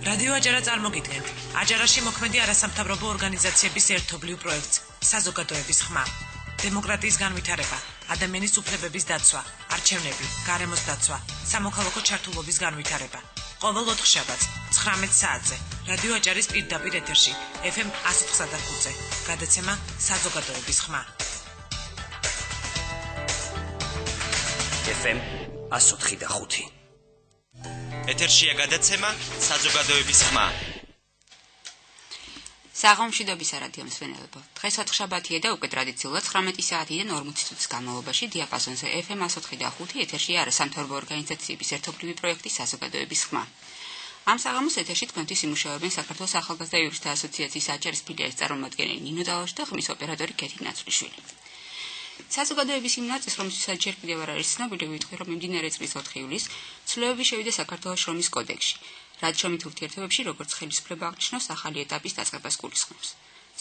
რადიო აჯარა წარმოგიდგენთ. აჯარაში მოქმედი არასამთავრობო ორგანიზაციების ერთობლივ პროექტს საზოგადოების ხმა. დემოკრატიის განვითარება, ადამიანის უფლებების დაცვა, არჩევნები, გარემოს დაცვა, სამოქალაქო ჩართულობის განვითარება. ყოველ 4 შაბათს 19 საათზე რადიო აჯარის პირდაპირ ეთერში FM 104.5-ზე გადაცემა საზოგადოების ხმა. FM 104.5. ეთერშია გადაცემა საზოგადოების ხმა. საღამოშიდობის რადიო მსმენელებო. დღეს 4 შაბათია და უკვე ტრადიციულად 19 საათიდან 40 წუთის განმავლობაში დიაპაზონზე FM 104.5 ეთერშია არასამთავრობო ორგანიზაციების ერთობლივი პროექტის საზოგადოების ხმა. ამ საღამოს ეთერში თქვენთვის იმუშავებენ საქართველოს ახალგაზრდა იურისტთა ასოციაციის აჯარის ფილიალის წარმომადგენელი ნინო დალაშვილი და ხმის ოპერატორი კეთი ნაცვლიშვილი. საზოგადოების იმ ნაწილს, რომელსაც ჯერ კიდევ არ არის ცნობილი, ვიტყვი, რომ მიმდინარე წლის 4 ივლისს ცვლილებები შევიდა საქართველოს შრომის კოდექსში, რაც შრომით ურთიერთობებში როგორც ხელისუფლება აღნიშნავს ახალი ეტაპის დაწყებას გულისხმობს.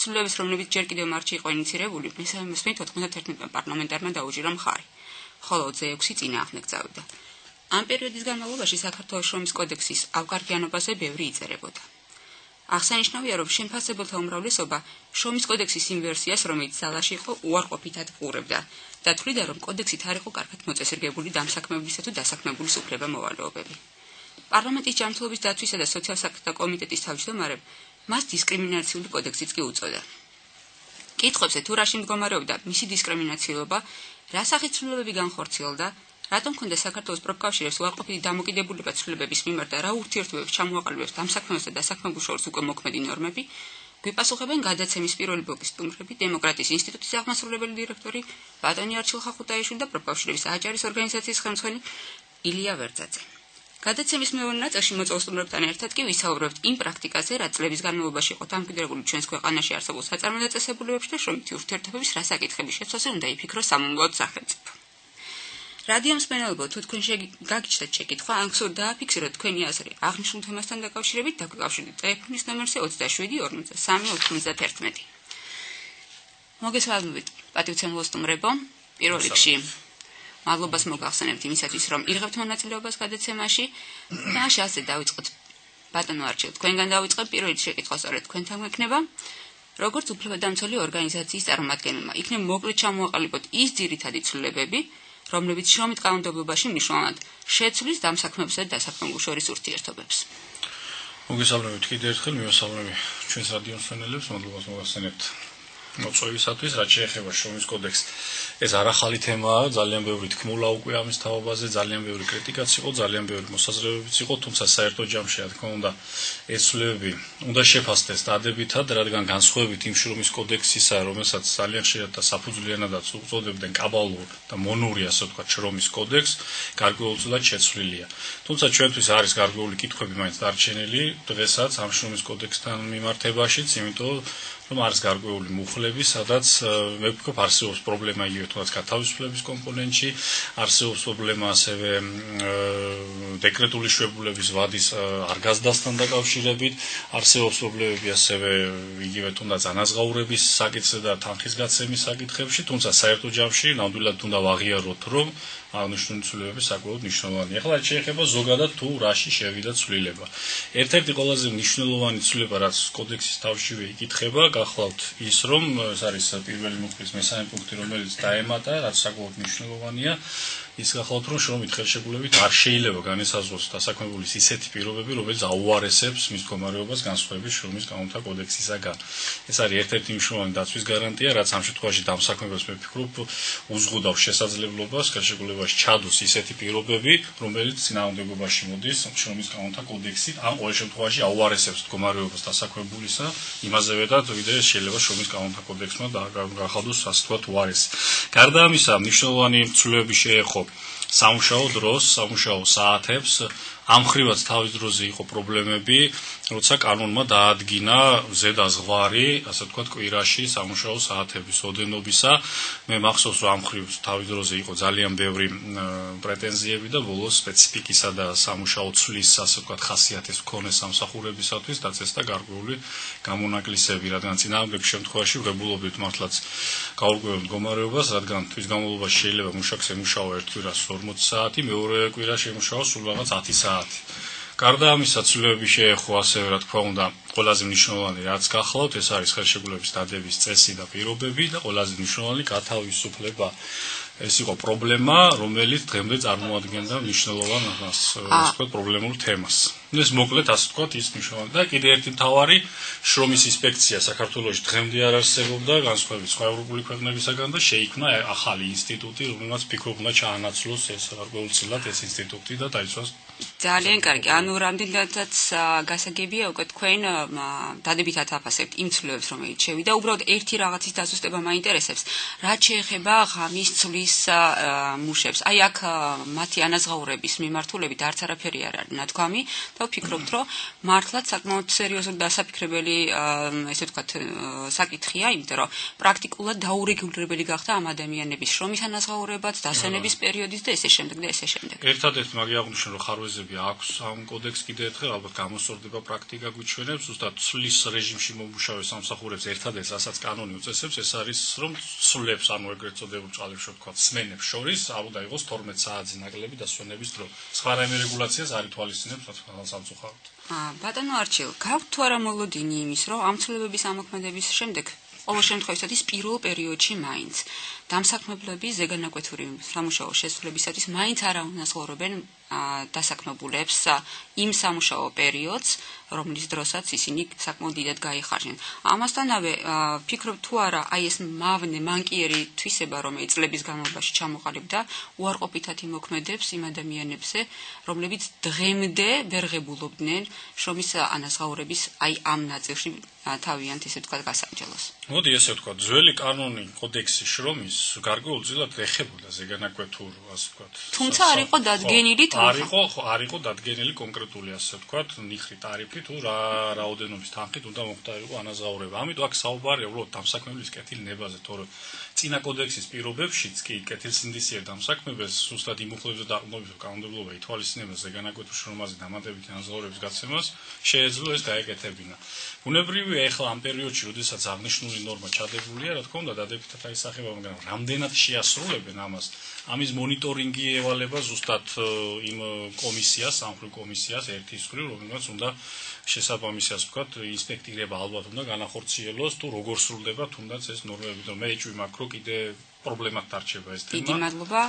ცვლილებებს, რომლებიც ჯერ კიდევ მარტში იყო ინიცირებული, მესამე მოსმენით 91 პარლამენტარმა დაუჭირა მხარი, ხოლო 26 წინააღმდეგ წავიდა. ამ პერიოდის განმავლობაში საქართველოს შრომის კოდექსის ავკარგიანობაზე ბევრი იწერებოდა. აღსანიშნავია, რომ შემფასებელთა უმრავლესობა შრომის კოდექსის იმ ვერსიას, რომელიც ძალაში იყო, უარყოფითად ყურებდა და თვლიდა, რომ კოდექსით არ იყო კარგად მოწესრიგებული დამსაქმებელისა თუ დასაქმებულის უფლება-მოვალეობები. პარლამენტის ჯანმრთელობის დაცვისა და სოციალურ საკითხთა კომიტეტის თავმჯდომარემ მას დისკრიმინაციული კოდექსიც კი უწოდა. კითხვებზე თუ რაში მდგომარეობდა მისი დისკრიმინაციულობა, რა სახის ცვლილებები განხორციელდა, რატომ ჰქონდა საქართველოს პროფკავშირებს უარყოფითი დამოკიდებულება ცვლილებების მიმართ და რა ურთიერთობებს ჩამოაყალიბებს დამსაქმებელს და დასაქმებულ შორის უკვე მოქმედი ნორმები, გვიპასუხებენ გადაცემის პირველი ბლოკის სტუმრები, დემოკრატიის ინსტიტუტის აღმასრულებელი დირექტორი ბატონი არჩილ ხახუტაიშვილი და პროფკავშირების აჯარის ორგანიზაციის ხელმძღვანელი ილია ვერძაძე. გადაცემის მეორე ნაწილში მოწვეულ სტუმრებთან ერთად კი ვისაუბრებთ იმ პრაქტიკაზე, რაც წლების განმავლობაში იყო დამკვიდრებული ჩვენს ქვეყანაში არსებულ საწარმო დაწესებულებებში და შრომითი ურთიერთობების რა საკითხების შეცვლაზე უნდა იფიქროს სამომავლოდ სახელმწიფო. რადიო მსმენელებო, თუ თქვენ გაგიჩნდათ შეკითხვა, ან გსურთ დააფიქსიროთ თქვენი აზრი აღნიშნულ თემასთან დაკავშირებით, დაგვიკავშირდით ტელეფონის ნომერზე 27 53 91. მოგესალმებით, პატივცემულო სტუმრებო. პირველ რიგში მადლობას მოგახსენებთ იმისათვის, რომ იღებთ მონაწილეობას გადაცემაში და ასე დავიწყოთ. ბატონო არჩილ, თქვენგან დავიწყებ პირველი შეკითხვა სწორედ თქვენთან გვექნება. როგორც უფლებადამცველი ორგანიზაციის წარმომადგენელმა, იქნებ მოკლედ ჩამოაყალიბოთ ის ძირითადი ცვლილებები, რომლებიც შრომით კანონმდებლობაში მნიშვნელოვნად შეცვლის დამსაქმებსა და დასაქმებულ შორის ურთიერთობებს. მოგესალმებით კიდევ ერთხელ, მივესალმები ჩვენს რადიო მსმენელებს, მადლობას მოგახსენებთ მოწვევისათვის, რაც შეეხება შრომის კოდექსს. ეს არ ახალი თემაა, ძალიან ბევრი თქმულა უკვე ამის თაობაზე, ძალიან ბევრი კრიტიკაც იყო, ძალიან ბევრი მოსაზრებებიც იყო, თუმცა საერთო ჯამში, რა თქმა უნდა, ეს ცვლილებები უნდა შეფასდეს დადებითად, რადგან განსხვავებით იმ შრომის კოდექსისა, რომელსაც ძალიან ხშირად და საფუძვლიანადაც უწოდებდნენ კაბალურ და მონური, ასე ვთქვათ, შრომის კოდექსს, გარკვეულწილად შეცვლილია. თუმცა ჩვენთვის არის გარკვეული კითხვები მაინც დარჩენილი დღესაც ამ შრომის კოდექსთან მიმართებაშიც, იმიტომ რომ არის გარკვეული მუხლები, სადაც მე ვფიქრობ არსებობს პრობლემა იგივე თუნდაც გათავისუფლების კომპონენტში, არსებობს პრობლემა ასევე დეკრეტული შვებულების ვადის არ გაზრდასთან დაკავშირებით, არსებობს პრობლემები ასევე იგივე თუნდაც ანაზღაურების საკითხზე და თანხისგაცემის საკითხებში, თუმცა საერთო ჯამში ნამდვილად უნდა ვაღიაროთ, რომ აღნიშნული ცვლილებები საკმაოდ მნიშვნელოვანია. ახლა შეეხება ზოგადად თუ რაში შევიდა ცვლილება. ერთ-ერთი ყველაზე მნიშვნელოვანი ცვლილება, რაც კოდექსის თავშივე იკითხება, გახლავთ ის, რომ ეს არის პირველი მუხლის მესამე პუნქტი, რომელიც დაემატა, რაც საკმაოდ მნიშვნელოვანია. ის გახლავთ, რომ შრომით ხელშეკრულებით არ შეიძლება განესაზღვროს დასაქმებულის ისეთი პირობები, რომელიც აუარესებს მის მდგომარეობას განსხვავებით შრომის კანონთა კოდექსისაგან. ეს არის ერთ-ერთი მნიშვნელოვანი დაცვის გარანტია, რაც ამ შემთხვევაში დამსაქმებელს მე ვფიქრობ უზღუდავს შესაძლებლობას ხელშეკრულებაში ჩადოს ისეთი პირობები, რომელიც წინააღმდეგობაში მოდის შრომის კანონთა კოდექსით, ან ყოველ შემთხვევაში აუარესებს მდგომარეობას დასაქმებულისა, იმაზევე და ვიდრე შეიძლება შრომის კანონთა კოდექსმა გახადოს ასე ვთქვათ უარესი. გარდა ამისა, მნიშვნელოვანი ცვლილებები შეეხო სამუშაო დროს, სამუშაო საათებს, ამ ხრივაც თავის დროზე იყო პრობლემები, როცა კანონმა დაადგინა ზედაზღვარი, ასე ვთქვათ, კვირაში სამუშაო საათების ოდენობისა. მე მახსოვს, რომ ამ ხრივ თავის დროზე იყო ძალიან ბევრი პრეტენზიები და ბოლოს სპეციფიკისა და სამუშაო ცვლის, ასე ვთქვათ, ხასიათის მქონე სამსახურებისათვის დაწესდა გარკვეული გამონაკლისები, რადგან წინააღმდეგ შემთხვევაში ვღებულობთ მართლაც გაურკვეველ მდგომარეობას, რადგან თვის განმავლობაში შეიძლება მუშაკს ემუშაო ერთ კვირას 40 საათი, მეორე კვირას ემუშაო სულ რაღაც 10 საათი. გარდა ამისა, ცვლილებები შეეხო ასევე, რა თქმა უნდა, ყველაზე მნიშვნელოვანი რაც გახლავთ, ეს არის ხელშეკრულების დადების წესი და პირობები და ყველაზე მნიშვნელოვანი გათავისუფლება. ეს იყო პრობლემა, რომელიც დღემდე წარმოადგენდა მნიშვნელოვან პრობლემურ თემას. ეს მოკლედ ასე ვთქვათ ის მნიშვნელოვანი და კიდევ ერთი მთავარი შრომის ინსპექცია საქართველოში დღემდე არ არსებობდა განსხვავებით სხვა ევროპული ქვეყნებისაგან და შეიქმნა ახალი ინსტიტუტი, რომელმაც ფიქრობ უნდა ჩაანაცვლოს ეს გარკვეულწილად ეს ინსტიტუტი და დაიცვას. ძალიან კარგი. ანუ რამდენადაც გასაგებია უკვე თქვენ დადებითად აფასებთ იმ ცვლილებებს, რომელიც შევიდა. უბრალოდ ერთი რაღაცის დაზუსტება მაინტერესებს. რაც შეეხება ღამის ცვლის მუშებს. აი აქ მათი ანაზღაურების მიმართულებით არც არაფერი არ არის ნათქვამი და ვფიქრობთ, რომ მართლაც საკმაოდ სერიოზული და დასაფიქრებელი ესე ვთქვათ საკითხია, იმიტომ რომ პრაქტიკულად დაურეგულირებელი გახდა ამ ადამიანების შრომის ანაზღაურებაც, დასვენების პერიოდიც და ესე შემდეგ და ესე შემდეგ. ერთადერთი მაგი აღნიშნე, რომ ხარვეზები აქვს ამ კოდექსს კიდევ ერთხელ ალბათ გამოსწორდება პრაქტიკა გვიჩვენებს, ზუსტად ცვლის რეჟიმში მომუშავე სამსახურებს ერთადერთს რასაც კანონი უწესებს, ეს არის რომ ცვლებს, ანუ ეგრეთ წოდებულ ჭალებს ვთქვათ, სმენებს შორის უნდა იყოს 12 საათზე ნაკლები დასვენების დრო. სხვა რაიმე რეგულაციას არ ითვალისწინებს სამწუხაროდ. ბატონო არჩილ, გაქვთ თუ არა მოლოდინი იმის, რომ ამ ცვლილებების ამოქმედების შემდეგ ყოველ შემთხვევაში ის პირველ პერიოდში მაინც დამსაქმებლები ზეგანაკვეთური სამუშაო შესრულებისათვის მაინც არ აუნაზღაურებენ დასაქმებულებს იმ სამუშაო პერიოდს, რომლის დროსაც ისინი საკმაოდ დიდად გაიხარჯნენ. ამასთანავე ფიქრობ თუ არა აი ეს მავნე მანკიერი თვისება, რომელიც წლების განმავლობაში ჩამოყალიბდა, უარყოფითად იმოქმედებს იმ ადამიანებზე, რომლებიც დღემდე ვერ ღებულობდნენ შრომის ანაზღაურების აი ამ ნაწილში თავიანთ ისე ვთქვათ გასამჯელოს. მოდი ესე ვთქვათ, ძველი კანონი კოდექსი შრომის გარკვეულწილად ეხებოდა ზეგანაკვეთურ ასე ვთქვათ. თუმცა არ იყო დადგენილი არ იყო დადგენილი კონკრეტული ასე ვთქვათ, ნიხრი ტარიფი თუ რა რაოდენობის თანხით უნდა მოხდარიყო ანაზღაურება. ამიტომ აქ საუბარია უბრალოდ დამსაქმებლის კეთილნებაზე, თორემ წინა კოდექსის პირობებშიც კი კეთილსინდისიერ დამსაქმებელს ზუსტად იმუხლებს და დაყრდნობის კანონმდებლობა ითვალისწინებს ზეგანაკვეთურ შრომაზე დამატებითი ანაზღაურების გაცემას, შეეძლო ეს გაეკეთებინა. ბუნებრივია, ეხლა ამ პერიოდში, როდესაც აღნიშნული ნორმა ჩადებულია, რა თქმა უნდა, დადებითად აისახება, მაგრამ რამდენად შეასრულებენ ამას, ამის მონიტორინგი ევალება ზუსტად იმ კომისიას, სამხედრო კომისიას ერთის მხრივ, რომელმაც უნდა შესაბამისი ასე ვთქვათ, ინსპექტირება ალბათ უნდა განახორციელოს, თუ როგორ სრულდება თუნდაც ეს ნორმები, რომ მე ეჭვი მაქვს, რომ კიდე პრობლემად დარჩება ეს თემა. დიდი მადლობა,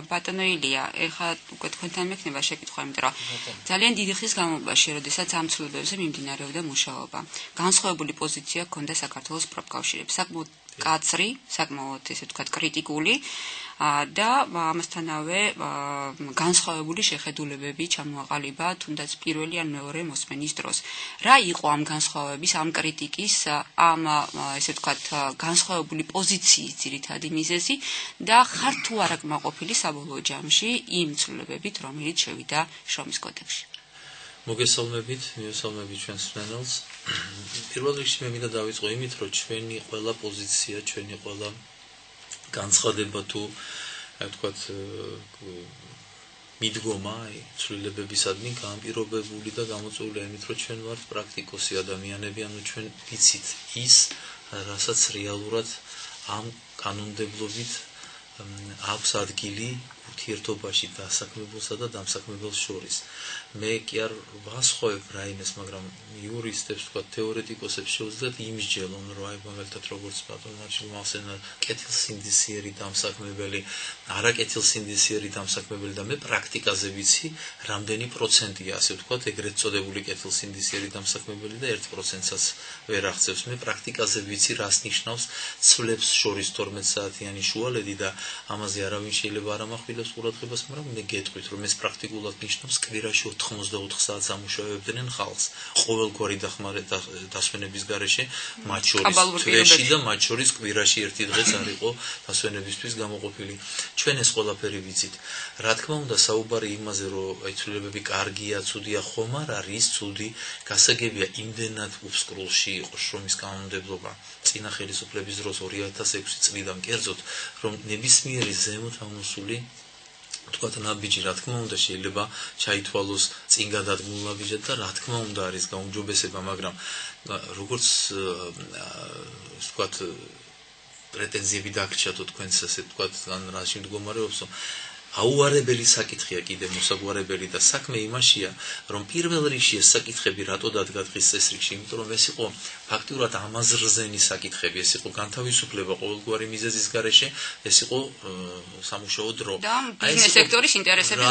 ბატონო ილია, ეხლა უკვე თქვენთან მექნება შეკითხვა, იმიტომ რომ ძალიან დიდი ხნის განმავლობაში, როდესაც ამ ცვლილებებზე მიმდინარეობდა მუშაობა, განსხვავებული პოზიცია ჰქონდა საქართველოს პროფკავშირებს, საკმაოდ კაცრი, საკმაოდ ესე ვთქვათ კრიტიკული და ამასთანავე განსხვავებული შეხედულებები ჩამოაყალიბა თუნდაც პირველი ან მეორე მოსმენის დროს. რა იყო ამ განსხვავების, ამ კრიტიკის, ამ ესე ვთქვათ განსხვავებული პოზიციის ძირითადი მიზეზი და ხარ თუ არა კმაყოფილი საბოლოო ჯამში იმ ცვლილებებით, რომელიც შევიდა შრომის კოდექსში? მოგესალმებით, მიესალმებით ჩვენს მსმენელს. პირველ რიგში მე მინდა დავიწყო იმით, რომ ჩვენი ყველა პოზიცია, ჩვენი ყველა განცხადება თუ ვთქვათ მიდგომა ცვლილებებისადმი განპირობებული და გამოწვეულია იმით, რომ ჩვენ ვართ პრაქტიკოსი ადამიანები, ანუ ჩვენ ვიცით ის, რასაც რეალურად ამ კანონმდებლობით აქვს ადგილი ურთიერთობაში დასაქმებელსა და დამსაქმებელს შორის. მე კი არ ვასხოვებ რაიმეს, მაგრამ იურისტებს, თქვა თეორეტიკოსებს შეუძლიათ იმსჯელონ, რომ აი მაგალითად როგორც ბატონო არჩილმა ახსენა, კეთილსინდისიერი დამსაქმებელი, არაკეთილსინდისიერი დამსაქმებელი და მე პრაქტიკაზე ვიცი, რამდენი პროცენტია, ასე ვთქვათ, ეგრეთ წოდებული კეთილსინდისიერი დამსაქმებელი და 1%-საც ვერ აღწევს. მე პრაქტიკაზე ვიცი, რას ნიშნავს ცვლებს შორის 12 საათიანი შუალედი და ამაზე არავინ შეიძლება არ ამახვილებს ყურადღებას, მაგრამ მე გეტყვით, რომ ეს პრაქტიკულად ნიშნავს კვირაში 84 საათს ამუშავებდნენ ხალხს ყოველგვარი დასვენების გარეშე, მათ შორის თვეში და მათ შორის კვირაში ერთი დღეც არ იყო დასვენებისთვის გამოყოფილი. ჩვენ ეს ყველაფერი ვიცით. რა თქმა უნდა, საუბარი იმაზე, რომ აი ცვლილებები კარგია, ცუდია, ხომ არ არის ცუდი, გასაგებია იმდენად უბსკრულში იყო შრომის კანონმდებლობა წინა ხელისუფლების დროს 2006 წლიდან კერძოდ, რომ ნებისმიერი ზემოთ ამოსული თქვათ ნაბიჯი, რა თქმა უნდა, შეიძლება ჩაითვალოს წინ გადადგმულ ნაბიჯად და რა თქმა უნდა არის გაუმჯობესება, მაგრამ როგორც თქვათ პრეტენზიები დაგრჩათ თქვენს ასე თქვათ ან რაში მდგომარეობსო, აუარებელი საკითხია კიდე მოსაგვარებელი და საქმე იმაშია, რომ პირველ რიგში ეს საკითხები რატო დადგა დღის წესრიგში, იმიტომ რომ ეს იყო ფაქტურად ამაზრზენი საკითხები, ეს იყო განთავისუფლება ყოველგვარი მიზეზის გარეშე, ეს იყო სამუშაო დრო. და ბიზნეს სექტორის ინტერესების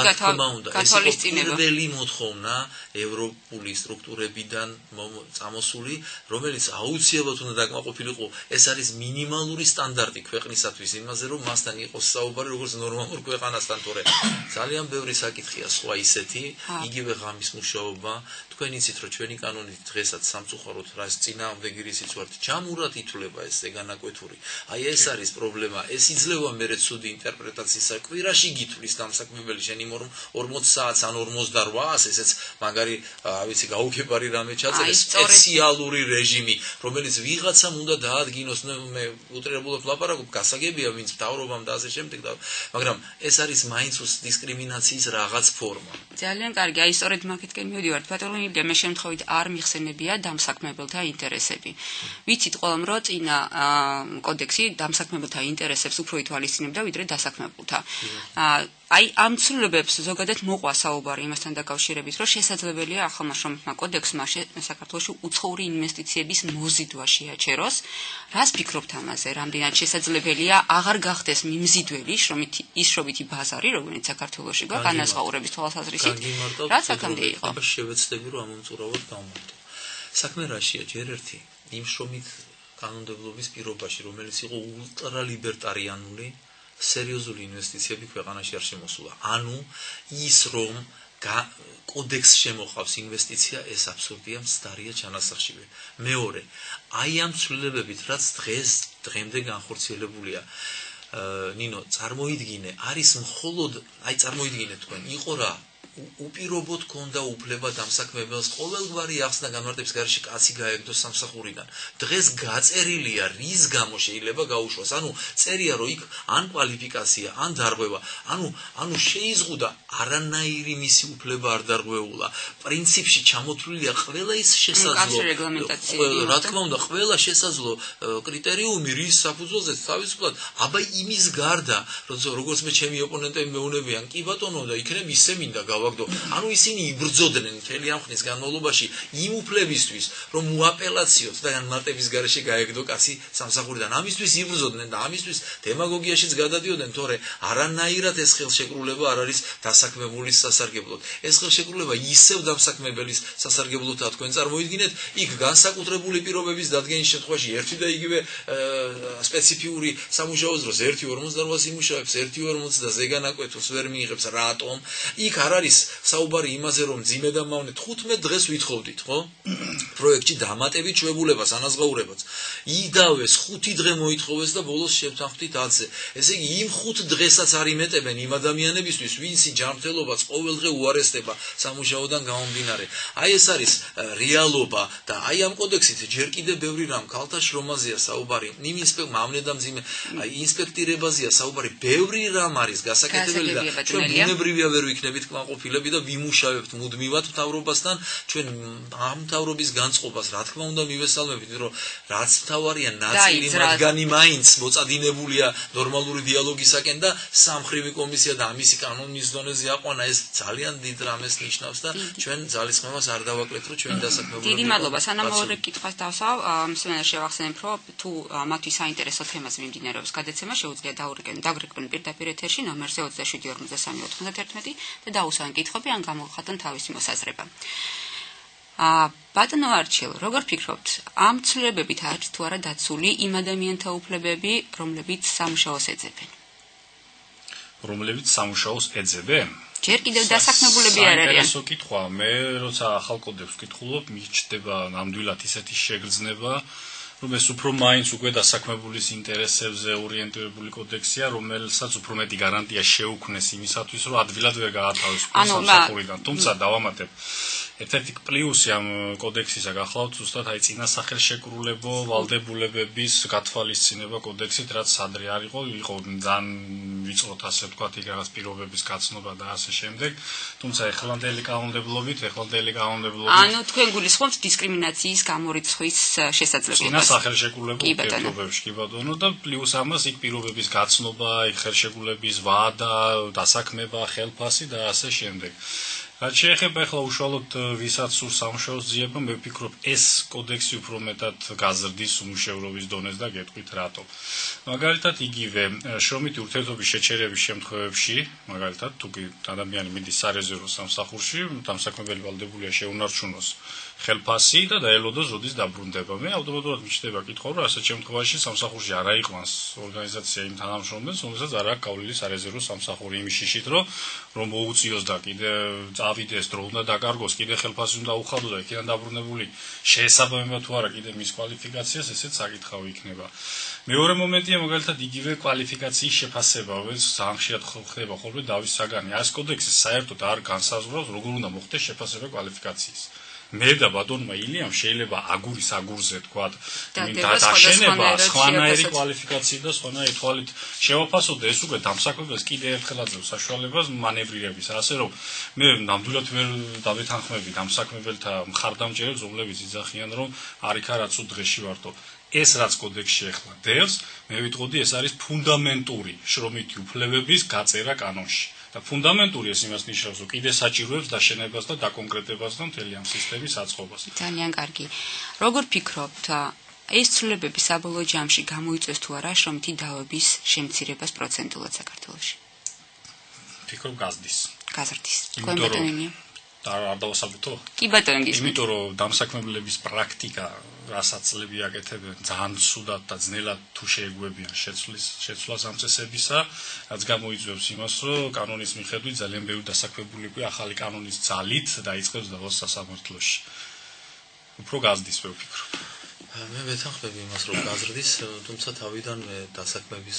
გათვალისწინება. პირველი მოთხოვნა ევროპული სტრუქტურებიდან წამოსული, რომელიც აუცილებლად უნდა დაკმაყოფილიყო, ეს არის მინიმალური სტანდარტი ქვეყნისათვის იმაზე, რომ მასთან იყოს საუბარი როგორც ნორმალურ ქვეყანასთან. ძალიან ბევრი საკითხია სხვა ისეთი, იგივე ღამის მუშაობა, თქვენ იცით რომ ჩვენი კანონით დღესაც სამწუხაროდ რას წინააღმდეგი რისიც ვართ, ჯამურად ითვლება ეს ეგანაკვეთური. აი ეს არის პრობლემა, ეს იძლევა მერე ცუდი ინტერპრეტაციისა, კვირაში გითვლის დამსაქმებელი შენ იმ 40 საათს ან 48-ს, ესეც მაგარი, ვიცი, გაუქებარი რამე ჩაწერეს, სპეციალური რეჟიმი, რომელიც ვიღაცამ უნდა დაადგინოს, მე უტრირებულად ვლაპარაკობ, გასაგებია ვინც მთავრობამ და ასე შემდეგ, მაგრამ ეს არის მაინც დისკრიმინაციის რაღაც ფორმა. ძალიან კარგი, აი სწორედ მაგეთკენ მივიდივართ. ბატონო ილია, მე შემთხვევით არ მიხსენებია დამსაქმებელთა ინტერესები. ვიცით ყველამ, რომ წინა კოდექსი დამსაქმებელთა ინტერესებს უფრო ითვალისწინებდა, ვიდრე დასაქმებულთა. აი ამ ცვლილებებს ზოგადად მოყვა საუბარი იმასთან დაკავშირებით, რომ შესაძლებელია ახალმა შრომითმა კოდექსმა საქართველოში უცხოური ინვესტიციების მოზიდვა შეაჩეროს. რას ფიქრობთ ამაზე? რამდენად შესაძლებელია აღარ გახდეს მიმზიდველი შრომითი ბაზარი, როგორც საქართველოში გვაქვს განაზღაურების თვალსაზრისით, რაც აქამდე იყო. შევეცდები რომ ამომწურავად გავმართო. საქმე რაშია ჯერ ერთი იმ შრომით კანონმდებლობის პირობაში, რომელიც იყო ულტრალიბერტარიანული, სერიოზული ინვესტიციები ქვეყანაში არ შემოსულა. ანუ ის რომ კოდექს შემოყავს ინვესტიცია, ეს აბსურდია, მცდარია ჩანასახშივე. მეორე, აი ამ ცვლილებებით, რაც დღემდე განხორციელებულია, ნინო, წარმოიდგინე, არის მხოლოდ, აი წარმოიდგინე თქვენ, იყო რა უპირობოდ ქონდა უფლება დამსაქმებელს ყოველგვარი ახსნა განმარტების გარეშე კაცი გაეგდოს სამსახურიდან. დღეს გაწერილია, რის გამო შეიძლება გაუშვას. ანუ წერია, რომ იქ ან კვალიფიკაცია, ან დარღვევა, ანუ შეიზღუდა, არანაირი მისი უფლება არ დარღვეულა. პრინციპში ჩამოთვლილია ყველა ის შესაძლო, რა თქმა უნდა, ყველა შესაძლო კრიტერიუმი, რის საფუძველზეც თავისუფლად, აბა იმის გარდა, როგორც მე ჩემი ოპონენტები მეუბნებიან, კი ბატონო და იქნებ ისე მინდა ანუ ისინი იბრძოდნენ მთელი ამ ხნის განმავლობაში იმ უფლებისთვის, რომ უაპელაციოთ და განმარტების გარეშე გაეგდო კაცი სამსახურიდან. ამისთვის იბრძოდნენ და ამისთვის დემაგოგიაშიც გადადიოდნენ, თორე არანაირად ეს ხელშეკრულება არ არის დასაქმებულის სასარგებლოდ. ეს ხელშეკრულება ისევ დამსაქმებელის სასარგებლოდაა. თქვენ წარმოიდგინეთ, იქ განსაკუთრებული პირობების დადგენის შემთხვევაში ერთი და იგივე სპეციფიური სამუშაოს დროს 1.48 იმუშავებს, 1.40 ზეგანაკვეთს ვერ მიიღებს. რატომ? იქ არ არის საუბარი იმაზე, რომ ძიმე და მავნე 15 დღეს ვითხოვდით, ხო? პროექტში დამატებით ჩვეულებას, ანაზღაურებაც. იდავეს 5 დღე მოითხოვეს და ბოლოს შევთანხმდით 10-ზე. ესე იგი, იმ 5 დღესაც არ იმეტებენ იმ ადამიანებისთვის, ვინცი ჯანმრთელობაც ყოველდღე უარესდება სამუშაოდან გამომდინარე. აი ეს არის რეალობა და აი ამ კოდექსით ჯერ კიდე ბევრი რამ ქალთა შრომაზეა საუბარი, იმ მავნე და მძიმე ინსპექტირებაზეა საუბარი, ბევრი რამ არის გასაკეთებელი და ჩვენ ბუნებრივია ვერ ვიქნებით კმაყოფილები და ვიმუშავებთ მუდმივად მთავრობასთან, ჩვენ ამ მთავრობის განწყობას რა თქმა უნდა მივესალმებით, რომ რაც მთავარია ნაწილი მათგანი მაინც მოწადინებულია ნორმალური დიალოგისაკენ და სამხრივი კომისია და ამისი კანონის დონეზე აყვანა, ეს ძალიან დიდ რამეს ნიშნავს და ჩვენ ძალისხმევას არ დავაკლებთ, რომ ჩვენ დასაქმებულები. დიდი მადლობა. სანამ მეორე კითხვას დავსვავ, მსმენელს შევახსენებ, რომ თუ მათთვის საინტერესო თემაზე მიმდინარეობს გადაცემა, შეუძლია დავრეკდნენ პირდაპირ ეთერში ნომერზე 27 და დაუსვან კითხვები ან გამოვხატონ თავისი მოსაზრება. ბატონო არჩილ, როგორ ფიქრობთ, ამ ცვლილებებით არის თუ არა დაცული იმ ადამიანთა უფლებები, რომლებიც სამუშაოს ეძებენ? რომლებიც სამუშაოს ეძებენ? ჯერ კიდევ დასაქმებულები არ არიან. საინტერესო კითხვა. მე როცა ახალ კოდექსს ვკითხულობ, მიჩნდება ნამდვილად ისეთი შეგრძნება, რომ ეს უფრო მაინც უკვე დასაქმებულის ინტერესებზე ორიენტირებული კოდექსია, რომელსაც უფრო მეტი გარანტია შეუქმნეს იმისათვის, რომ ადვილად ვერ გაათავისუფლოს სამსახურიდან. თუმცა დავამატებ, ერთ-ერთი პლუსი ამ კოდექსისა გახლავთ ზუსტად აი წინასახელშეკრულებო ვალდებულებების გათვალისწინება კოდექსით, რაც ადრე არ იყო ძალიან ვიწროთ ასე ვთქვათ, იქ რაღაც პირობების გაცნობა და ასე შემდეგ. თუმცა ეხლანდელი კანონმდებლობით ანუ თქვენ გულისხმობთ დისკრიმინაციის გამორიცხვის შესაძლებლობას. სახელშეკრულებულ ურთიერთობებში, კი ბატონო, და პლუს ამას იქ პირობების გაცნობა, იქ ხელშეკრულების ვადა, დასაქმება, ხელფასი და ასე შემდეგ. რაც შეეხება ახლა უშუალოდ ვისაც სურს სამუშაოს ძიება, მე ვფიქრობ, ეს კოდექსი უფრო მეტად გაზრდის უმუშევრობის დონეს და გეტყვით რატო. მაგალითად, იგივე შრომითი ურთიერთობის შეჩერების შემთხვევებში, მაგალითად, თუ ადამიანი მიდის სარეზერვო სამსახურში, დამსაქმებელი ვალდებულია შეუნარჩუნოს ხელფასი და დაელოდოს როდის დაბრუნდება. მე ავტომატურად მიჩნდება კითხვა, რომ ასეთ შემთხვევაში სამსახურში არ აიყვანს ორგანიზაცია იმ თანამშრომლებს, რომელსაც არ აქვს გავლილი სარეზერვო სამსახური იმის შიშით, რომ მოუწიოს და კიდე წავიდეს დრო უნდა დაკარგოს, კიდე ხელფასი უნდა უხადოს და იქიდან დაბრუნებული შეესაბამება თუ არა კიდე მის კვალიფიკაციას, ესეც საკითხავი იქნება. მეორე მომენტია მაგალითად იგივე კვალიფიკაციის შეფასება, რომელიც ძალიან ხშირად ხდება ხოლმე დავის საგანი. ეს კოდექსი საერთოდ არ განსაზღვრავს, როგორ უნდა მოხდეს შეფასება კვალიფიკაციის. მე და ბატონმა ილიამ შეიძლება აგურის აგურზე თქვა დაშენება სხვანაირი კვალიფიკაცია და სხვანაირი თვალით შევაფასოთ ეს უკვე დამსაქმებელს კიდე ერთხელ აძლევს საშუალებას მანევრირების, ასე რომ მე ნამდვილად ვერ დავეთანხმები დამსაქმებელთა მხარდამჭერებს, რომლებიც იძახიან რომ არიქა რაც უდღეში ვართო. ეს რაც კოდექსში ახლა დევს, მე ვიტყოდი ეს არის ფუნდამენტური შრომითი უფლებების გაწერა კანონში. და ფუნდამენტური ეს იმას ნიშნავს, რომ კიდე საჭიროებს დაშენებას და დაკონკრეტებას და მთელი ამ სისტემის აწყობას. ძალიან კარგი. როგორ ფიქრობთ, ეს ცვლილებები საბოლოო ჯამში გამოიწვევს თუ არა შრომითი დავების შემცირებას პროცენტულად საქართველოში? ფიქრობ გაზრდის. გაზრდის. არ დავასაბუთო? კი ბატონო გისმენთ. იმიტომ რომ დამსაქმებლების პრაქტიკა რასაც წლები აკეთებენ ძალიან ცუდად და ძნელად თუ შეეგუებიან შეცვლას ამ წესებისა, რაც გამოიწვევს იმას, რომ კანონის მიხედვით ძალიან ბევრი დასაქმებული უკვე ახალი კანონის ძალით დაიწყებს დავას სასამართლოში. უფრო გაზრდის მე ვფიქრობ. მე ვეთანხმები იმას, რომ გაზრდის, თუმცა თავიდანვე დასაქმების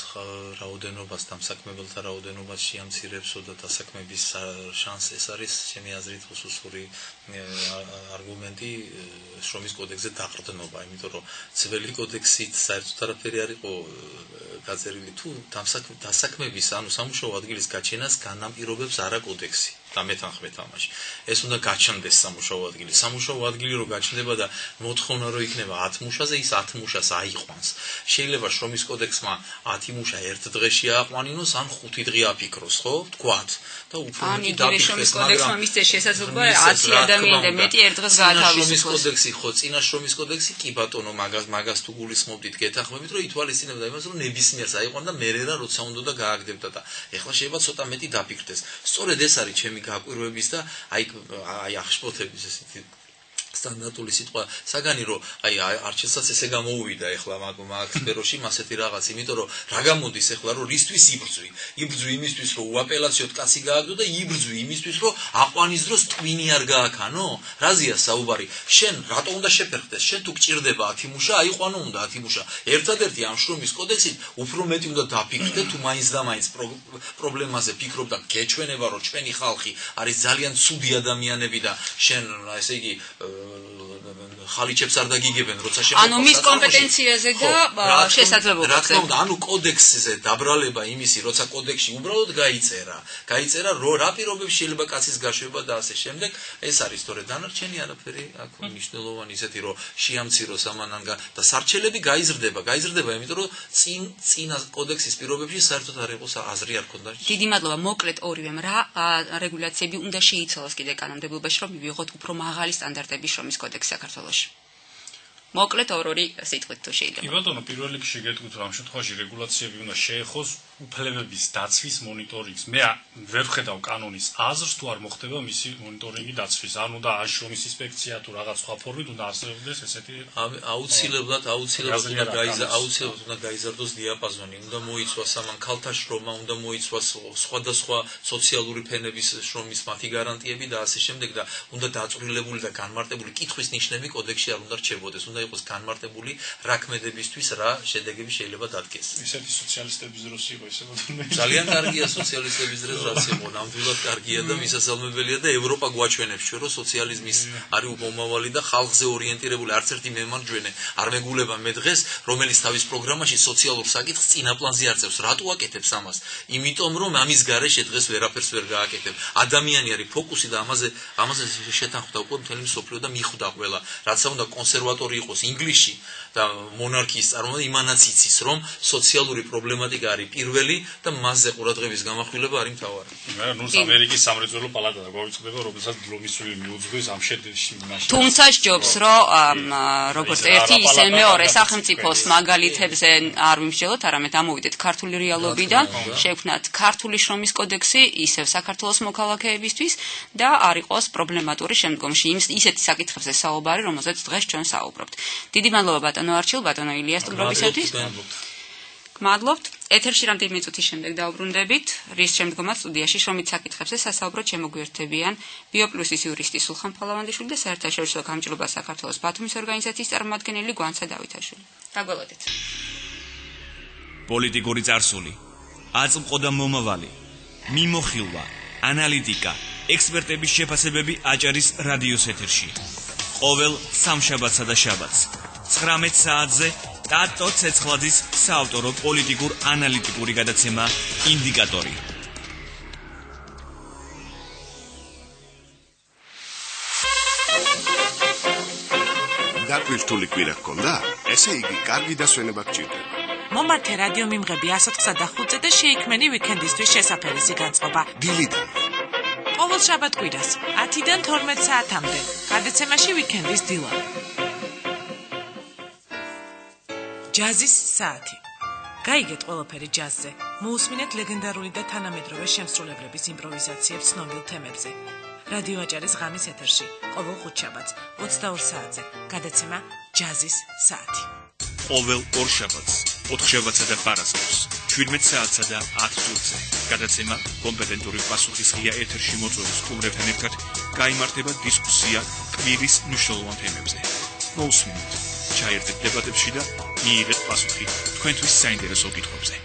რაოდენობას, დამსაქმებელთა რაოდენობას შეამცირებსო და დასაქმების შანსი ეს არის ჩემი აზრით უსუსური არგუმენტი შრომის კოდექსზე დაყრდნობა, იმიტომ რომ ძველი კოდექსით საერთოდ არაფერი არ იყო გაწერილი თუ დასაქმების, ანუ სამუშაო ადგილის გაჩენას განაპირობებს არა კოდექსი. და მეთანხმეთ ამაში. ეს უნდა გაჩნდეს სამუშაო ადგილი. სამუშაო ადგილი რო გაჩნდება და მოთხოვნა რო იქნება 10 მუშაზე, ის 10 მუშას აიყვანს. შეიძლება შრომის კოდექსმა 10 მუშა ერთ დღეში აყვანინოს, ან 5 დღე აფიქროს, ხო? თქვათ. და უფრო მეტი დაფიქრეს, შრომის კოდექსმა მისცეს შესაძლებლობა 10 ადამიანი და მეტი ერთ დღეს გაათავისუფლოს. შრომის კოდექსი ხო, წინა შრომის კოდექსი კი ბატონო, მაგას თუ გულისხმობდით, გეთანხმებით, რომ ითვალისწინებდა იმას, რომ ნებისმიერს აიყვან და მერე რა როცა უნდა და გააგდებდა და ეხლა შეიძლება ცოტა მეტი დაფიქრდეს. სწორედ ეს არის ჩემი გაკვირვების და აი აღშფოთების ესეთი სტანდარტული სიტყვა საგანი რომ აი არჩილსაც ესე გამოუვიდა ეხლა მაგ სფეროში მასეთი რაღაც, იმიტომ რომ რა გამოდის ეხლა რომ რისთვის იბრძვი იმისთვის რომ უაპელაციოდ კაცი გააგდო და იბრძვი იმისთვის რომ აყვანის დროს ტვინი არ გააქანო? რაზეა საუბარი? შენ რატო უნდა შეფერხდეს? შენ თუ გჭირდება 10 მუშა, აიყვანო უნდა 10 მუშა. ერთადერთი ამ შრომის კოდექსით უფრო მეტი უნდა დაფიქრდე თუ მაინც და მაინც პრობლემაზე ფიქრობ და გეჩვენება რომ ჩვენი ხალხი არის ძალიან ცუდი ადამიანები და შენ ესე იგი ხალიჩებს არ დაგიგებენ, როცა შემოყვანს. ანუ მის კომპეტენციაზე და შესაძლებლობებზე. რა თქმა უნდა, ანუ კოდექსზე დაბრალება იმისი, როცა კოდექსში უბრალოდ გაიწერა რა პირობებში შეიძლება კაცის გაშვება და ასე შემდეგ, ეს არის თორე დანარჩენი არაფერი აქ მნიშვნელოვანი ისეთი რომ შეამციროს ამანანგა და სარჩელები გაიზრდება, იმიტომ რომ წინა კოდექსის პირობებში საერთოდ არ იყო აზრი არ ქონდა. დიდი მადლობა, მოკლედ ორივემ რა რეგულაციები უნდა შეიცვალოს კიდე კანონმდებლობაში, რომ მივიღოთ უფრო მაღალი სტანდარტების შრომის კოდექსი საქართველოში. მოკლედ ორი სიტყვით თუ შეიძლება. კი ბატონო, პირველ რიგში გეტყვით რომ ამ შემთხვევაში რეგულაციები უნდა შეეხოს უფლებების დაცვის მონიტორინგს. მე ვერ ვხედავ კანონის აზრს თუ არ მოხდება მისი მონიტორინგი დაცვის. ანუ და შრომის ინსპექცია თუ რაღაც სხვა ფორმით უნდა არსებობდეს ესეთი აუცილებლად უნდა გაიზარდოს დიაპაზონი, უნდა მოიცვას ამან ქალთა შრომა, უნდა მოიცვას სხვადასხვა სოციალური ფენების შრომის მათი გარანტიები და ასე შემდეგ და უნდა დაწვრილებული და განმარტებული კითხვის ნიშნები კოდექსში არ უნდა რჩებოდეს. უნდა იყოს განმარტებული რა ქმედებისთვის რა შედეგები შეიძლება დადგეს. ისეთი სოციალისტების დროს იყო ისე ბატონო. ძალიან კარგია სოციალისტების დროს რაც იყო, ნამდვილად კარგია და მისასალმებელია და ევროპა გვაჩვენებს ჩვენ რომ სოციალიზმის არის მომავალი და ხალხზე ორიენტირებული არც ერთი მემარჯვენე არ მეგულება მე დღეს, რომელიც თავის პროგრამაში სოციალურ საკითხს წინა პლანზე არწევს. რატო აკეთებს ამას? იმიტომ რომ ამის გარეშე დღეს ვერაფერს ვერ გააკეთებ. ადამიანი არის ფოკუსი და ამაზე შეთანხმდა უკვე მთელი მსოფლიო და მიხვდა ყველა. რაც უნდა კონსერვატორი იყოს ინგლისში და მონარქიის წარმომადგენელი იმანაც იცის, რომ სოციალური პრობლემატიკა არის პირველი და მასზე ყურადღების გამახვილება არის მთავარი. ნუ ამერიკის სამრეწველო პალატა და გვაუწყდება, რომელსაც დლომისვილი მიუძღვის ამ შედეგში. თუმცა ჯობს, რომ როგორც ერთი ისე მეორე სახელმწიფოს მაგალითებზე არ ვიმსჯელოთ, არამედ ამოვიდეთ ქართული რეალობიდან, შევქმნათ ქართული შრომის კოდექსი ისევ საქართველოს მოქალაქეებისთვის და არ იყოს პრობლემატური შემდგომში ისეთი საკითხებზე საუბარი, რომელზეც დღეს ჩვენ საუბრობთ. დიდი მადლობა ბატონო არჩილ, ბატონო ილია სტუმრობისათვის. გმადლობთ. ეთერში რამდენიმე წუთის შემდეგ დაუბრუნდებით, რის შემდგომაც სტუდიაში შრომით საკითხებზე სასაუბროდ შემოგვიერთებიან ბიოპლუსის იურისტი სულხან ფალავანდიშვილი და საერთაშორისო გამჭირვება საქართველოს ბათუმის ორგანიზაციის წარმომადგენელი გვანცა დავითაშვილი. დაგველოდეთ. პოლიტიკური წარსული, აწმყო და მომავალი, მიმოხილვა, ანალიტიკა, ექსპერტების შეფასებები აჭარის რადიოს ეთერში. ყოველ სამშაბათსა და შაბათს 19 საათზე ტატო ცეცხლაძის საავტორო პოლიტიკურ-ანალიტიკური გადაცემა ინდიკატორი. დაკვირტული კვირა გქონდა? ესე იგი, კარგი დასვენება გჭირდება. მომართე რადიო მიმღები 105-ზე და შეიქმენი ვიკენდისთვის შესაფერისი განწყობა. დილიდან. ყოველ შაბათ კვირას 10-დან 12 საათამდე. გადაცემაში ვიკენდის დილა. ჯაზის საათი. გაიგეთ ყველაფერი ჯაზზე. მოусმინეთ ლეგენდარული და თანამედროვე შემსრულებლების იმპროვიზაციებს ცნობილ თემებზე. რადიო აჭარის ღამის ეთერში ყოველ ხუთშაბათს 22 საათზე. გადაცემა ჯაზის საათი. ყოველ ორშაბათს, ოთხშაბათსა და პარასკევს 17 საათსა და 10 წუთზე. გადაცემა კომპეტენტური პასუხისღია ეთერში მოწვეულ სტუმრებთან ერთად გაიმართება დისკუსია კვირის მნიშვნელოვან თემებზე. მოусმინეთ, ჩაერთეთ დებატებში და მიიღეთ პასუხი თქვენთვის საინტერესო კითხვებზე.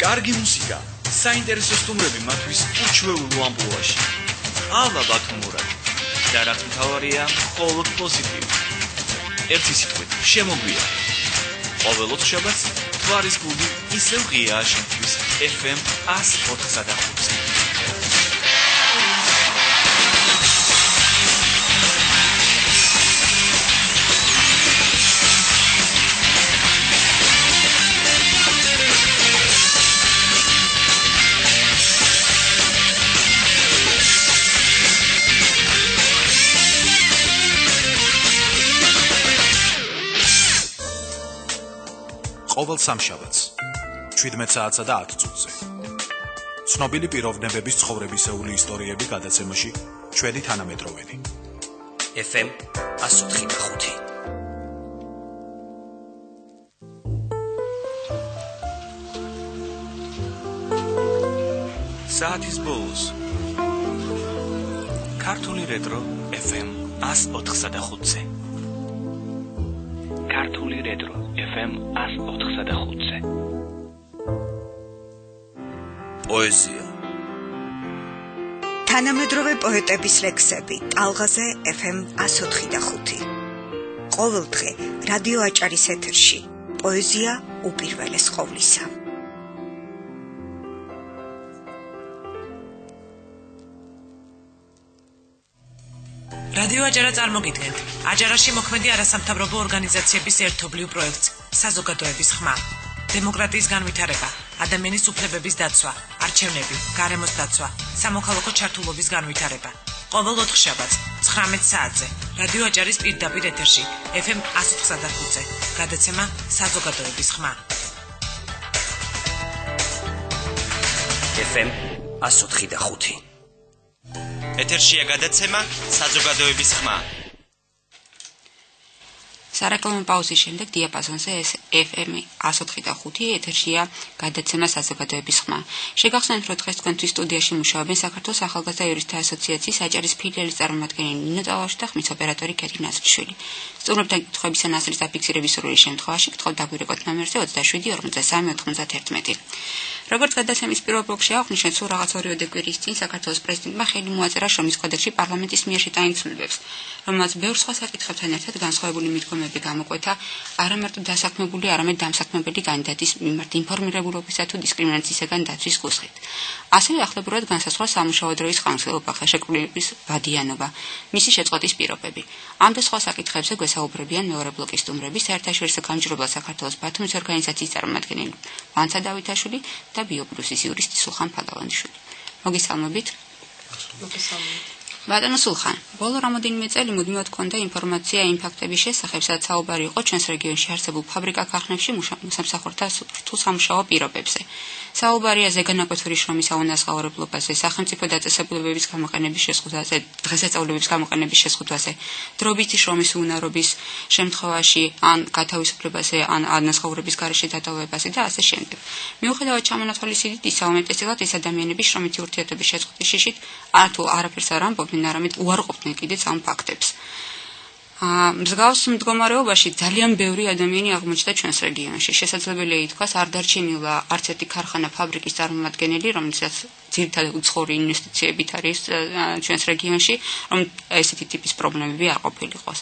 კარგი მუსიკა, საინტერესო სტუმრები მათთვის უჩვეულო ამპლუაში. ალა ბათუმურად და რაც მთავარია, მხოლოდ პოზიტივი. ერთი სიტყვით, შემოგვია. ყოველ ოთხშაბათს თვარის კლუბი ისევ ღიაა შენთვის FM 104.5-ზე. ყოველ სამშაბათს 17 საათსა და 10 წუთზე. ცნობილი პიროვნებების ცხოვრებისეული ისტორიები გადაცემაში ჩვენი თანამედროვენი. FM 104.5. საათის ბოლოს ქართული რეტრო FM 104.5-ზე. ქართული რეტრო FM 104.5-ზე. პოეზია. თანამედროვე პოეტების ლექსები ტალღაზე FM 104.5. ყოველ დღე რადიო აჭარის ეთერში პოეზია უპირველეს ყოვლისა. რადიო აჭარა წარმოგიდგენთ აჭარაში მოქმედი არასამთავრობო ორგანიზაციების ერთობლივ პროექტს საზოგადოების ხმა. დემოკრატიის განვითარება, ადამიანის უფლებების დაცვა, არჩევნები, გარემოს დაცვა, სამოქალაქო ჩართულობის განვითარება. ყოველ ოთხშაბათს 19 საათზე რადიო აჭარის პირდაპირ ეთერში FM 104.5-ზე. გადაცემა საზოგადოების ხმა. FM 104.5. ეთერშია გადაცემა საზოგადოების ხმა. სარეკლამო პაუზის შემდეგ დიაპაზონზე FM 104.5 ეთერშია გადაცემა საზოგადოების ხმა. შეგახსენებთ, რომ დღეს თქვენთვის სტუდიაში მუშაობენ საქართველოს ახალგაზრდა იურისტთა ასოციაციის აჭარის ფილიალის წარმომადგენელი ნინო წალაშვილი და ხმის ოპერატორი კეთრი ნაზრიშვილი. სტუმრებთან კითხვების ან ასლის დაფიქსირების სრული შემთხვევაში გთხოვთ დაგვირეკოთ ნომერზე 27 53 91. როგორც გადაცემის პირველ ბლოკში აღნიშნეთ, სულ რაღაც 2 კვირის წინ საქართველოს პრეზიდენტმა ხელი მოაწერა შრომის კოდექსში პარლამენტის მიერ შეტანილ ცვლილებებს, რომელმაც ბევრ სხვა საკითხებთან ერთად განსხვავებული მიდგომები მისამები გამოკვეთა არამარტო დასაქმებული, არამედ დამსაქმებელი კანდიდატის მიმართ ინფორმირებულობისა თუ დისკრიმინაციისგან დაცვის კუთხით. ასევე ახლებურად განსაზღვრა სამუშაო დროის ხანგრძლივობა, ხელშეკრულების ვადიანობა, მისი შეწყვეტის პირობები. ამ და სხვა საკითხებზე გვესაუბრებიან მეორე ბლოკის სტუმრები, საერთაშორისო გამარჯვებელ საქართველოს ბათუმის ორგანიზაციის წარმომადგენელი ვანცა დავითაშვილი და ბიოპლუსის იურისტი სულხან ფალავანდიშვილი. მოგესალმებით. ბატონო სულხან, ბოლო რამოდენიმე წელი მუდმივად ჰქონდა ინფორმაცია იმ ფაქტების შესახებ, სადაც საუბარი იყო ჩვენს რეგიონში არსებულ ფაბრიკა-ქარხნებში მოსამსახურეთა რთულ სამუშაო პირობებზე. საუბარია ზეგანაკვეთური შრომის აუნაზღაურებლობაზე, სახელმწიფო დაწესებულებების გამოყენების შეზღუდვაზე, დღესასწაულების გამოყენების შეზღუდვაზე, დროებითი შრომის უნარობის შემთხვევაში, ან გათავისუფლებაზე, ან ანაზღაურების გარეშე დატოვებაზე და ასე შემდეგ. მიუხედავად ჩამონათვალისწინებით ისა უმეტესად ეს ადამიანები შრომითი ურთიერთობის შეწყვეტის შიშით არათუ არაფერს არ ამბობდნენ, არამედ უარყოფდნენ კიდეც ამ ფაქტებს. მსგავს მდგომარეობაში ძალიან ბევრი ადამიანი აღმოჩნდა ჩვენს რეგიონში. შესაძლებელია ითქვას, არ დარჩენილა არც ერთი ქარხანა, ფაბრიკის წარმომადგენელი, რომელსაც ძირითადად უცხოური ინვესტიციებით არის ჩვენს რეგიონში, რომ ესეთი ტიპის პრობლემები არ ყოფილიყოს.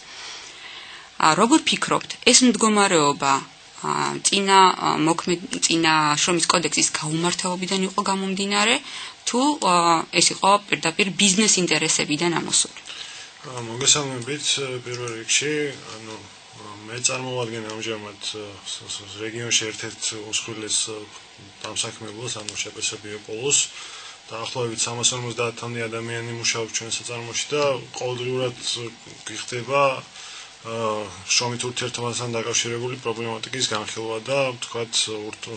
როგორ ფიქრობთ, ეს მდგომარეობა წინა შრომის კოდექსის გაუმართლობიდან იყო გამომდინარე, თუ ეს იყო პირდაპირ ბიზნეს ინტერესებიდან ამოსული? მოგესალმებით პირველ რიგში, მე წარმოვადგენ ამჟამად რეგიონში ერთ-ერთ უმსხვილეს დამსაქმებელს, შპს ბიოპოლოს. დაახლოებით 350-მდე ადამიანი მუშაობს ჩვენ საწარმოში და ყოველდღიურად გიხდება შრომით ურთიერთობასთან დაკავშირებული პრობლემატიკის განხილვა და ვთქვათ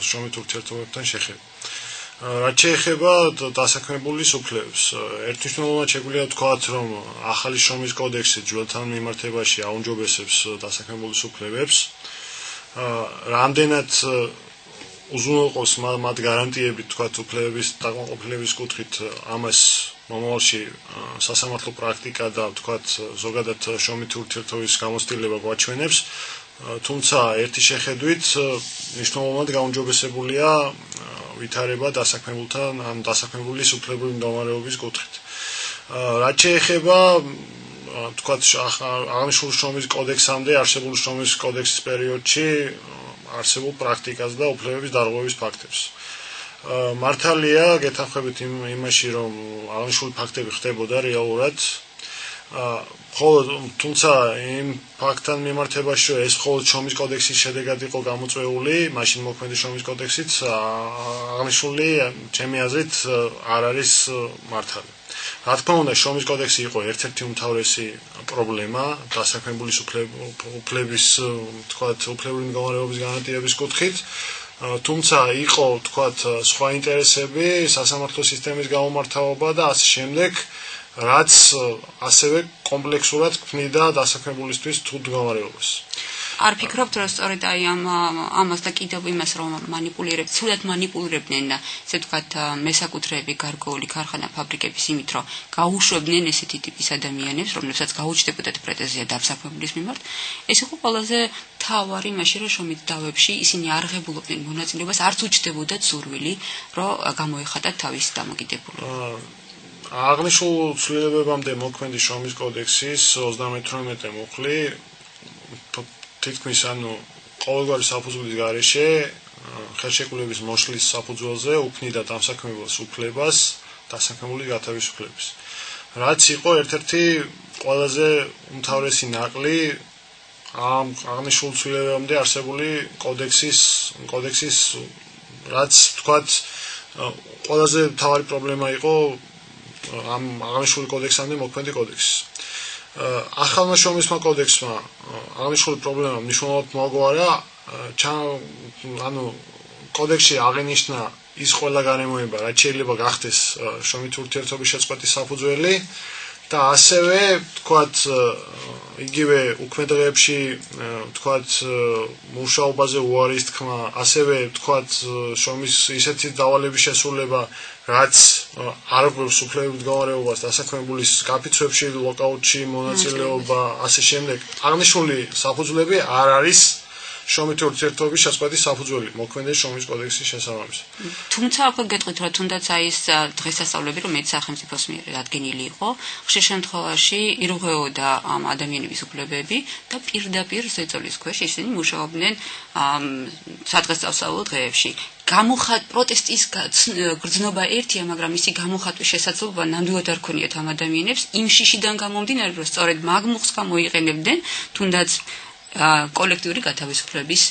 შრომით ურთიერთობებთან შეხება. რაც შეეხება დასაქმებულის უფლებებს, ერთმნიშვნელოვნად შეგვიძლია ვთქვათ, რომ ახალი შრომის კოდექსი ძველთან მიმართებაში აუმჯობესებს დასაქმებულის უფლებებს. რამდენად უზრუნველყოფს მათ გარანტიებით, ვთქვათ, უფლებების დაკმაყოფილების კუთხით, ამას მომავალში სასამართლო პრაქტიკა და ვთქვათ, ზოგადად შრომითი ურთიერთობის გამოცდილება გვაჩვენებს. თუმცა ერთი შეხედვით მნიშვნელოვნად გაუმჯობესებულია ვითარება დასაქმებულთან ან დასაქმებულის უფლებრივი მდგომარეობის კუთხით. რაც შეეხება ვთქვათ აღნიშნულ შრომის კოდექსამდე არსებულ შრომის კოდექსის პერიოდში არსებულ პრაქტიკას და უფლებების დარღვევის ფაქტებს. მართალია გეთანხმებით იმაში, რომ აღნიშნული ფაქტები ხდებოდა რეალურად, თუმცა იმ ფაქტთან მიმართებაში, რომ ეს მხოლოდ შრომის კოდექსის შედეგად იყო გამოწვეული, მაშინ მოქმედი შრომის კოდექსით აღნიშნული ჩემი აზრით არ არის მართალი. რა თქმა უნდა, შრომის კოდექსი იყო ერთ-ერთი უმთავრესი პრობლემა დასაქმებულის უფლების, ვთქვათ, უფლებრივი მდგომარეობის განაწილების კუთხით. თუმცა იყო, ვთქვათ, სხვა ინტერესები, სასამართლო სისტემის გამომართავობა და ასე შემდეგ, რაც ასევე კომპლექსურად ქმნიდა დასაქმებულისთვის თუ მდგომარეობას. არ ფიქრობთ, რომ სწორედ აი ამას და კიდევ იმას, რომ ცუდად მანიპულირებდნენ და ესე ვთქვათ, მესაკუთრეები გარკვეული ქარხანა, ფაბრიკების იმით, რომ გაუშვებდნენ ესეთი ტიპის ადამიანებს, რომლებსაც გაუჩნდებოდათ პრეტენზია დასაქმებულის მიმართ, ეს იყო ყველაზე მთავარი მაშინ, რომ შრომით დავებში ისინი არ ღებულობდნენ მონაწილეობას, არც უჩნდებოდათ სურვილი, რომ გამოეხატათ თავისი დამოკიდებულება. აღნიშნულ ცვლილებებამდე მოქმედი შრომის კოდექსის 38 მუხლი თითქმის ყოველგვარი საფუძვლის გარეშე ხელშეკრულების მოშლის საფუძველზე უქმნიდა დამსაქმებელს უფლებას დასაქმებულის გათავისუფლების. რაც იყო ერთ-ერთი ყველაზე უმთავრესი ნაკლი ამ აღნიშნულ ცვლილებებამდე არსებული კოდექსის რაც თქვათ ყველაზე მთავარი პრობლემა იყო ამ აღნიშნული კოდექსამდე მოქმედი კოდექსის. ახალმა შრომისმა კოდექსმა აღნიშნული პრობლემა მნიშვნელოვნად მოაგვარა, კოდექსში აღინიშნა ის ყველა გარემოება, რაც შეიძლება გახდეს შრომითი ურთიერთობის შეწყვეტის საფუძველი და ასევე, ვთქვათ, იგივე უქმე დღეებში, ვთქვათ, მუშაობაზე უარის თქმა, ასევე, ვთქვათ, შრომის ისეთი დავალების შესრულება, რაც არ გვევს უფლებრივ მდგომარეობას დასაქმებულის გაფიცვებში, ლოკაუტში მონაწილეობა, ასე შემდეგ. აღნიშნული საფუძვლები არ არის შრომითი ურთიერთობების შეწყვეტის საფუძველი მოქმედი შრომის კოდექსის შესაბამისად. თუმცა აქ გეტყვით რომ თუნდაც აი ეს დღესასწაულები რომ მეც სახელმწიფოს მიერ დადგენილი იყო, ხშირ შემთხვევაში ირღვეოდა ამ ადამიანების უფლებები და პირდაპირ ზეწოლის ქვეშ ისინი მუშაობდნენ სადღესასწაულო დღეებში. პროტესტის გრძნობა ერთია, მაგრამ ისი გამოხატვის შესაძლებლობა ნამდვილად არ ქონიათ ამ ადამიანებს იმ შიშიდან გამომდინარე, რომ სწორედ მაგ მუხს გამოიყენებდნენ, თუნდაც კოლექტიური გათავისუფლების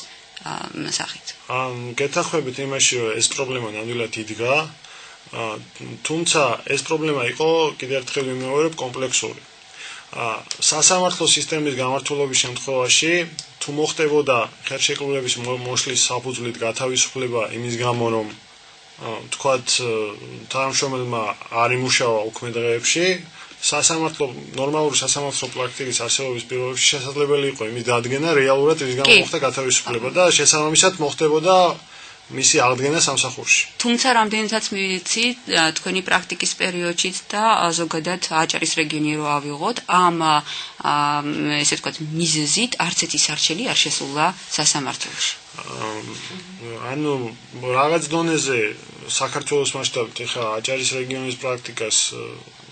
სახით. გეთანხმებით იმაში, რომ ეს პრობლემა ნამდვილად იდგა, თუმცა ეს პრობლემა იყო კიდევ ერთხელ ვიმეორებ კომპლექსური. სასამართლო სისტემის გამართულობის შემთხვევაში თუ მოხდებოდა ხელშეკრულების მოშლის საფუძვლით გათავისუფლება იმის გამო, რომ თქვათ თანამშრომელმა არ იმუშავა უქმე დღეებში, ნორმალური სასამართლო პრაქტიკის არსებობის პირობებში შესაძლებელი იყო იმის დადგენა რეალურად რის გამო მოხდა გათავისუფლება და შესაბამისად მოხდებოდა მისი აღდგენა სამსახურში. თუმცა რამდენადაც ვიცი, თქვენი პრაქტიკის პერიოდშიც და ზოგადად აჭარის რეგიონი რო ავიღოთ, ამ ესე ვთქვათ მიზეზით არც ერთი სარჩელი არ შესულა სასამართლოში. ანუ რაღაც დონეზე საქართველოს მასშტაბით ეხლა აჭარის რეგიონის პრაქტიკას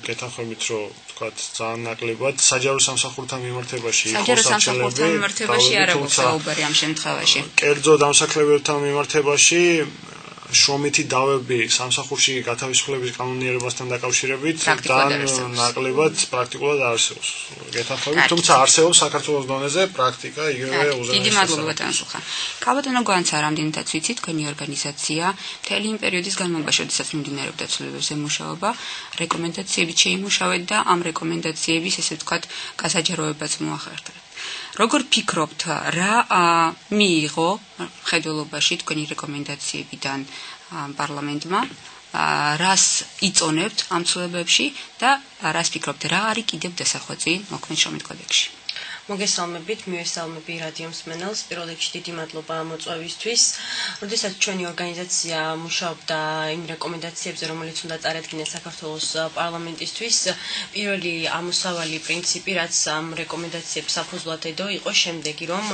გეთანხმებით, რომ თქვათ ძალიან ნაკლებად საჯარო სამსახურთან მიმართებაში იყო საჯარო სამსახურთან მიმართებაში არ აქვს საუბარი ამ შემთხვევაში. კერძო დამსახურებელთან მიმართებაში შრომითი დავები სამსახურში გათავისუფლების კანონიერებასთან დაკავშირებით ძალიან ნაკლებად პრაქტიკულად არსებობს. გეთანხმებით, თუმცა არსებობს საქართველოს დონეზე პრაქტიკა იგივე უზენაესი. დიდი მადლობა ბატონო სულხა. ქალბატონო განცა, რამდენადაც ვიცით, თქვენი ორგანიზაცია მთელი იმ პერიოდის განმავლობაში, როდესაც მიმდინარეობდა ცვლილებებზე მუშაობა, რეკომენდაციებით შეიმუშავეთ და ამ რეკომენდაციების, ესე ვთქვათ, გასაჯაროებაც მოახერხეთ. როგორ ფიქრობთ, რა მიიღო მხედველობაში თქვენი რეკომენდაციებიდან პარლამენტმა, რას იწონებთ ამ ცვლილებებში და რას ფიქრობთ, რა არის კიდევ დასახვეწი მოქმედ შრომით კოდექსში? მოგესალმებით, მივესალმები რადიო მსმენელს. პირველ რიგში დიდი მადლობა მოწვევისთვის. როდესაც ჩვენი ორგანიზაცია მუშაობდა იმ რეკომენდაციებზე, რომელიც უნდა წარადგინეს საქართველოს პარლამენტისთვის, პირველი ამოსავალი პრინციპი, რაც ამ რეკომენდაციებს საფუძვლად ედო, იყო შემდეგი, რომ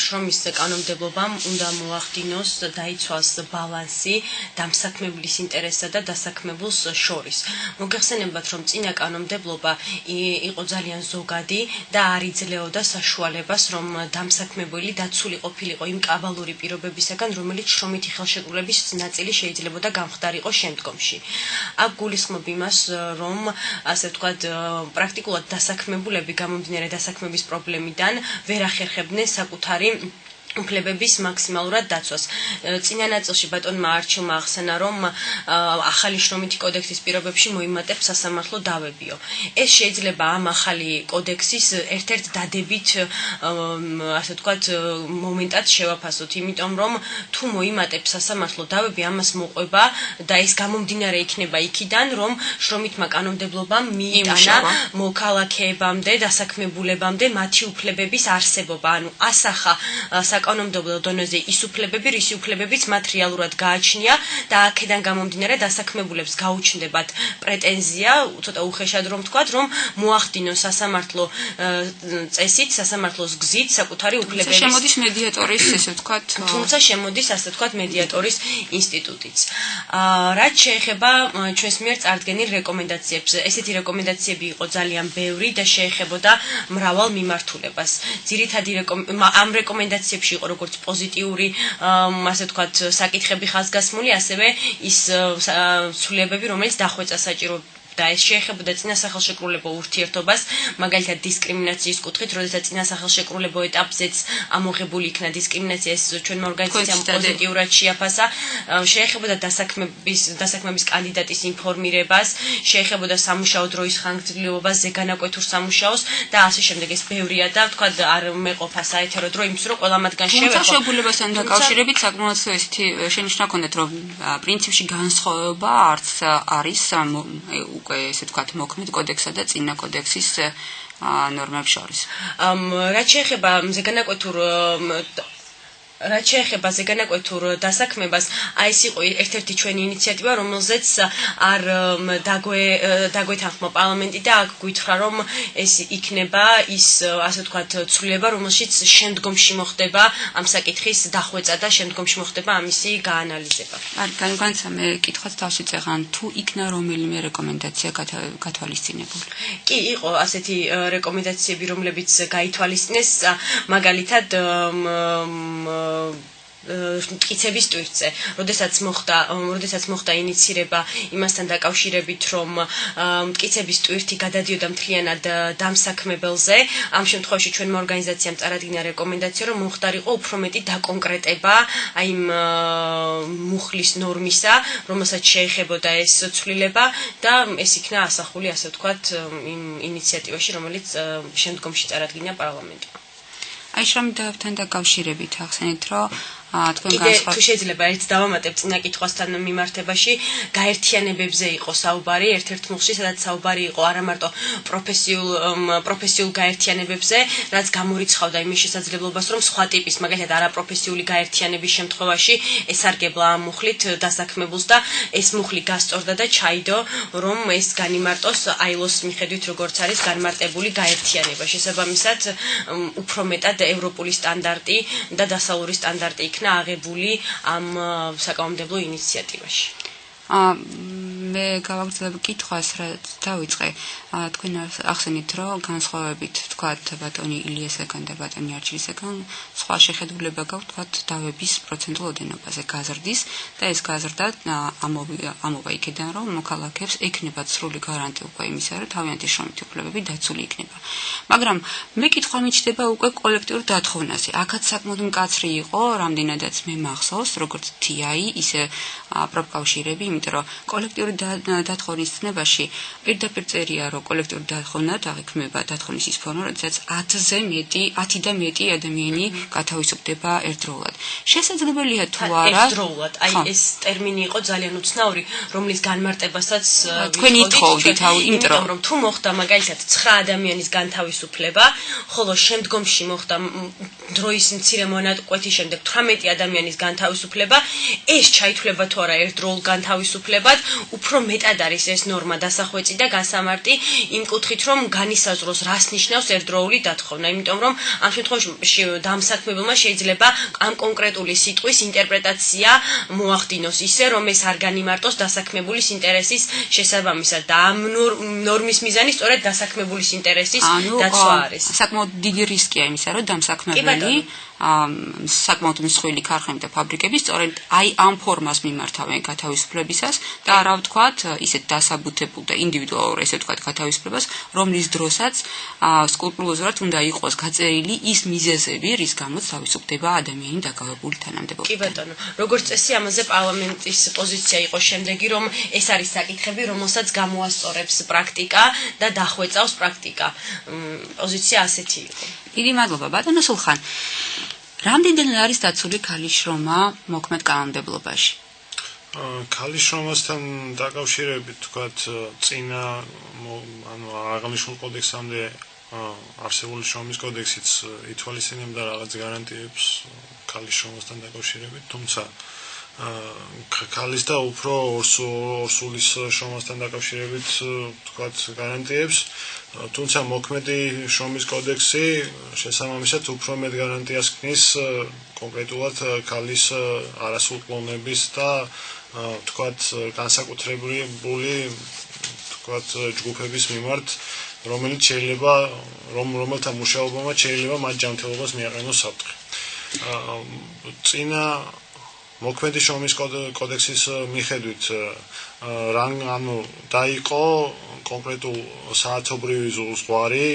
შრომის კანონმდებლობამ უნდა მოახდინოს დაიცვას ბალანსი დამსაქმებლის ინტერესსა და დასაქმებულს შორის. მოგეხსენებათ, რომ წინა კანონმდებლობა იყო ძალიან ზოგადი და არ იძლეოდა საშუალებას, რომ დამსაქმებელი დაცული ყოფილიყო იმ კაბალური პირობებისაგან, რომელიც შრომითი ხელშეკრულების ნაწილი შეიძლებოდა გამხდარიყო შემდგომში. აქ გულისხმობ იმას, რომ ასე ვთქვათ, პრაქტიკულად დასაქმებულები გამომდინარე დასაქმების პრობლემიდან ვერ ახერხებდნენ საკუთარი უფლებების მაქსიმალურად დაცვას. წინა ნაწილში ბატონმა არჩილმა ახსენა, რომ ახალი შრომითი კოდექსის პირობებში მოიმატებს სასამართლო დავებიო. ეს შეიძლება ამ ახალი კოდექსის ერთ-ერთ დადებით, ასე ვთქვათ, მომენტად შევაფასოთ, იმიტომ რომ თუ მოიმატებს სასამართლო დავები, ამას მოყვება და ეს გამომდინარე იქნება იქიდან, რომ შრომითმა კანონმდებლობამ მიიტანა მოქალაქეებამდე, დასაქმებულებამდე მათი უფლებების არსებობა, ანუ ასახა საკანონმდებლო დონეზე ის უფლებები, რისი უფლებებიც მათ რეალურად გააჩნია და აქედან გამომდინარე დასაქმებულებს გაუჩნდებათ პრეტენზია, ცოტა უხეშად რომ ვთქვათ, რომ მოახდინოს სასამართლო წესით, სასამართლოს გზით საკუთარი უფლებების. შემოდის მედიატორის, ესე ვთქვათ, თუმცა შემოდის, ასე ვთქვათ, მედიატორის ინსტიტუტიც. რაც შეეხება ჩვენს მიერ წარდგენილ რეკომენდაციებს, ესეთი რეკომენდაციები იყო ძალიან ბევრი და შეეხებოდა მრავალ მიმართულებას. ძირითადი ამ რეკომენდაციებში იყო როგორც პოზიტიური, ასე ვთქვათ, საკითხები ხაზგასმული, ასევე ის ცვლილებები, რომელიც დახვეწა საჭირო და ეს შეეხებოდა წინასახელშეკრულებო ურთიერთობას, მაგალითად დისკრიმინაციის კუთხით, როდესაც წინასახელშეკრულებო ეტაპზეც ამოღებული იქნა დისკრიმინაცია, ეს ჩვენმა ორგანიზაციამ პოზიტიურად შეაფასა, შეეხებოდა დასაქმების კანდიდატის ინფორმირებას, შეეხებოდა სამუშაო დროის ხანგრძლივობას, ზეგანაკვეთურ სამუშაოს და ასე შემდეგ. ეს ბევრია და ვთქვათ, არ მეყოფა საეთერო დრო, იმის რომ ყველა მათგან შევეხო. თუმცა შეგულებასთან დაკავშირებით საკმაოდ ესეთი შენიშვნა ჰქონდათ, რომ პრინციპში განსხვავება არც არის უკვე ესე ვთქვათ მოქმედ კოდექსსა და წინა კოდექსის ნორმებს შორის. რაც შეეხება ზეგანაკვეთურ რაც შეეხება ზეგანაკვეთურ დასაქმებას, აი ეს იყო ერთ-ერთი ჩვენი ინიციატივა, რომელზეც არ დაგვეთანხმა პარლამენტი და აქ გვითხრა, რომ ეს იქნება ის, ასე ვთქვათ, ცვლილება, რომელშიც შემდგომში მოხდება ამ საკითხის დახვეწა და შემდგომში მოხდება ამისი გაანალიზება. განსა მე კითხვას დავსიწევ, ან თუ იქნა რომელიმე რეკომენდაცია გათვალისწინებული? კი, იყო ასეთი რეკომენდაციები, რომლებიც გაითვალისწინეს, მაგალითად მტკიცების ტვირთზე, როდესაც მოხდა ინიცირება იმასთან დაკავშირებით, რომ მტკიცების ტვირთი გადადიოდა მთლიანად დამსაქმებელზე, ამ შემთხვევაში ჩვენმა ორგანიზაციამ წარადგინა რეკომენდაცია, რომ მომხდარიყო უფრო მეტი დაკონკრეტება აი იმ მუხლის ნორმისა, რომელსაც შეეხებოდა ეს ცვლილება და ეს იქნა ასახული, ასე ვთქვათ, იმ ინიციატივაში, რომელიც შემდგომში წარადგინა პარლამენტმა. აი შრომიდან დაკავშირებით ახსენეთ, რომ კიდე თუ შეიძლება ერთ დავამატებ წინა კითხვასთან მიმართებაში, გაერთიანებებზე იყო საუბარი, ერთ-ერთ მუხლში, სადაც საუბარი იყო არა მარტო პროფესიულ გაერთიანებებზე, რაც გამორიცხავდა იმის შესაძლებლობას, რომ სხვა ტიპის, მაგალითად არაპროფესიული გაერთიანების შემთხვევაში ესარგებლა ამ მუხლით დასაქმებულს და ეს მუხლი გასწორდა და ჩაიდო, რომ ეს განიმარტოს ILO-ს მიხედვით, როგორც არის განმარტებული გაერთიანება. შესაბამისად, უფრო მეტად ევროპული სტანდარტი და დასავლური სტანდარტი იქნა აღებული ამ საკანონმდებლო ინიციატივაში. მე გავაგრძელებ კითხვას, რაც დავიწყე. თქვენ ახსენეთ, რომ განსხვავებით, თქვათ, ბატონი ილიასაგან და ბატონი არჩილისაგან სხვა შეხედულება გაქვთ, თქვათ, დავების პროცენტულ ოდენობაზე გაზრდის და ეს გაზრდა ამოვა იქიდან, რომ მოქალაქეებს ექნებათ სრული გარანტია უკვე იმისა, რომ თავიანთი შრომითი უფლებები დაცული იქნება. მაგრამ მე კითხვა მიჩნდება უკვე კოლექტიურ დათხოვნაზე. აქაც საკმაოდ მკაცრი იყო, რამდენადაც მე მახსოვს, როგორც TI, ისე პროფკავშირები, იმიტომ რომ კოლექტიური დათხოვნის ცნებაში პირდაპირ წერია, რომ კოლექტიური დათხოვნა დაგექმება დათხოვნის ის ფორმა, როდესაც 10 და მეტი ადამიანი გათავისუფლდება ერთდროულად. შესაძლებელია თუ არა ერთდროულად, აი ეს ტერმინი იყო ძალიან უცნაური, რომლის განმარტებასაც თქვენ ითხოვდით, იმიტომ რომ თუ მოხდა მაგალითად 9 ადამიანის განთავისუფლება, ხოლო შემდგომში მოხდა დროის მცირე მონაკვეთის შემდეგ 18 ადამიანის განთავისუფლება, ეს ჩაითვლება თუ არა ერთდროულ განთავისუფლებად, უფრო მეტად არის ეს ნორმა დასახვეწი და გასამარტი იმ კუთხით, რომ განისაზღვროს რას ნიშნავს ერთდროული დათხოვნა, იმიტომ რომ ამ შემთხვევაში დამსაქმებელმა შეიძლება ამ კონკრეტული სიტყვის ინტერპრეტაცია მოახდინოს ისე, რომ ეს არ განიმარტოს დასაქმებულის ინტერესის შესაბამისად და ამ ნორმის მიზანი სწორედ დასაქმებულის ინტერესის დაცვა არის. საკმაოდ დიდი რისკია იმისა, რომ დამსაქმებელი საკმაოდ მსხვილი ქარხნები და ფაბრიკები სწორედ აი ამ ფორმას მიმართავენ გათავისუფლებისას და არა ვთქვათ ისეთ დასაბუთებულ და ინდივიდუალურ ესე ვთქვათ გათავისუფლებას, რომლის დროსაც სკრუპულოზურად უნდა იყოს გაწერილი ის მიზეზები, რის გამოც თავისუფლდება ადამიანი დაკავებული თანამდებობით. კი ბატონო, როგორც წესი ამაზე პარლამენტის პოზიცია იყო შემდეგი, რომ ეს არის საკითხები, რომელსაც გამოასწორებს პრაქტიკა და დახვეწავს პრაქტიკა. პოზიცია ასეთი იყო. დიდი მადლობა ბატონო სულხან. რამდენად არის დაცული ქალის შრომა მოქმედ კანონმდებლობაში? ქალის შრომასთან დაკავშირებით, თქვათ, წინა აღნიშნულ კოდექსამდე არსებული შრომის კოდექსიც ითვალისწინებდა რაღაც გარანტიებს ქალის შრომასთან დაკავშირებით, თუმცა ქალის და უფრო ორსულის შრომასთან დაკავშირებით, თქვათ, გარანტიებს, თუმცა მოქმედი შრომის კოდექსი შესაბამისად უფრო მეტ გარანტიას ქმნის კონკრეტულად ქალის არასრულკლონების და თქვათ განსაკუთრებული თქვათ ჯგუფების მიმართ, რომელიც შეიძლება რომელთა მუშაობამაც შეიძლება მათ ჯანმრთელობას მიაყენოს საფრთხე. წინა მოქმედი შრომის კოდექსის მიხედვით დაიყო კონკრეტულ საათობრივი ზღვარი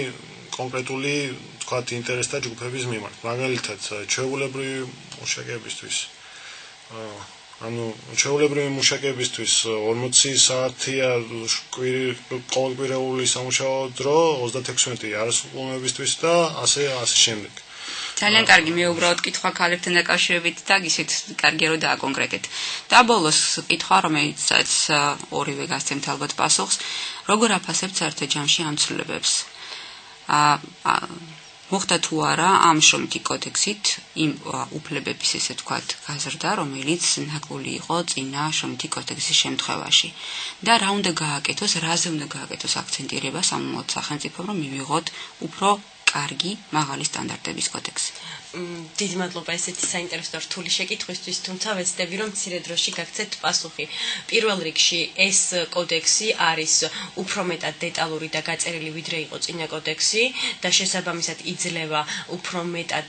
კონკრეტული თქვათ ინტერესთა ჯგუფების მიმართ. მაგალითად, ჩვეულებრივი მუშაკებისთვის ჩვეულებრივი მუშაკებისთვის 40 საათია ყოველკვირეული სამუშაო დრო, 36 არასრულყოფნებისთვის და ასე შემდეგ. ძალიან კარგი, მე უბრალოდ კითხვა ქალებთან დაკავშირებით და ისეთ კარგია რომ დააკონკრეტეთ. და ბოლოს კითხვა, რომელიცაც ორივე გასცემთ ალბათ პასუხს, როგორ აფასებთ საერთო ჯამში ამ ცვლილებებს? მოხდა თუ არა ამ შრომითი კოდექსით იმ უფლებების ესე ვთქვათ გაზრდა, რომელიც ნაკლული იყო წინა შრომითი კოდექსის შემთხვევაში. და რა უნდა გააკეთოს, რაზე უნდა გააკეთოს აქცენტირება სამომავლოდ სახელმწიფომ, რომ მივიღოთ უფრო კარგი, მაღალი სტანდარტების კოდექსი. დიდი მადლობა ესეთი საინტერესო რთული შეკითხვისთვის, თუმცა ვეცდები რომ მცირე დროში გაგცეთ პასუხი. პირველ რიგში ეს კოდექსი არის უფრო მეტად დეტალური და გაწერილი ვიდრე იყო წინა კოდექსი და შესაბამისად იძლევა უფრო მეტად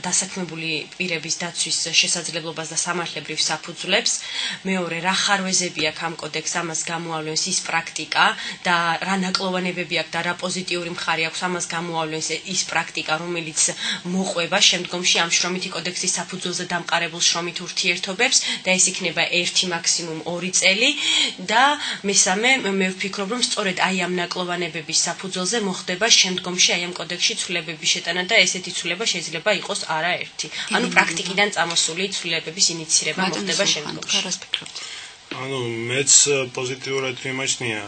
დასაქმებული პირების დაცვის შესაძლებლობას და სამართლებრივ საფუძვლებს. მეორე, რა ხარვეზები აქვს ამ კოდექსს, ამას გამოავლენს ის პრაქტიკა და რა ნაკლოვანებები აქვს და რა პოზიტიური მხარე აქვს, ამას გამოავლენს ის პრაქტიკა, რომელიც მოყვება შემდგომში ამ შრომითი კოდექსის საფუძველზე დამყარებულ შრომით ურთიერთობებს და ეს იქნება 1 მაქსიმუმ 2 წელი და მესამე მე ვფიქრობ რომ სწორედ აი ამ ნაკლოვანებების საფუძველზე მოხდება შემდგომში აი ამ კოდექსში ცვლილებების შეტანა და ესეთი ცვლილება შეიძლება იყოს არაერთი. ანუ პრაქტიკიდან წამოსული ცვლილებების ინიცირება მოხდება შემდგომში. ანუ მეც პოზიტიურად მიმაჩნია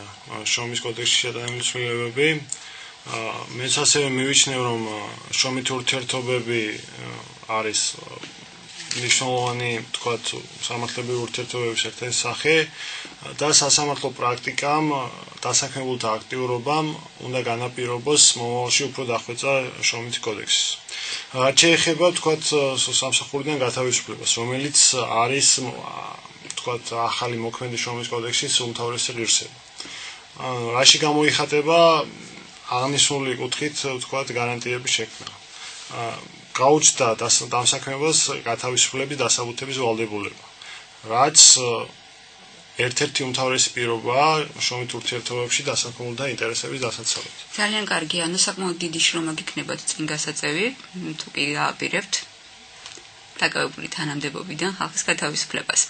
შრომის კოდექსში შეტანილი ცვლილებები. მეც ასევე მივიჩნევ რომ შრომითი ურთიერთობები არის მნიშვნელოვანი, თქვათ, სამართლებრივი ურთიერთობების ერთ-ერთი სახე და სასამართლო პრაქტიკამ დასაქმებულთა აქტიურობამ უნდა განაპირობოს მომავალში უფრო დახვეწა შრომითი კოდექსის. რაც შეეხება, თქვათ, სამსახურიდან გათავისუფლებას, რომელიც არის, თქვათ, ახალი მოქმედი შრომის კოდექსის უმთავრესი ღირსება. რაში გამოიხატება აღნიშნული კუთხით, თქვათ, გარანტიების შექმნა. გაუჩნდა დამსაქმებას გათავისუფლების დასაბუთების ვალდებულება, რაც ერთ-ერთი უმთავრესი პირობაა შრომით ურთიერთობებში დასაქმებულთა ინტერესების დასაცავად. ძალიან კარგი, ანუ საკმაოდ დიდი შრომა გიქნებათ წინ გასაწევი, თუ კი დააპირებთ დაკავებული თანამდებობიდან ხალხის გათავისუფლებას.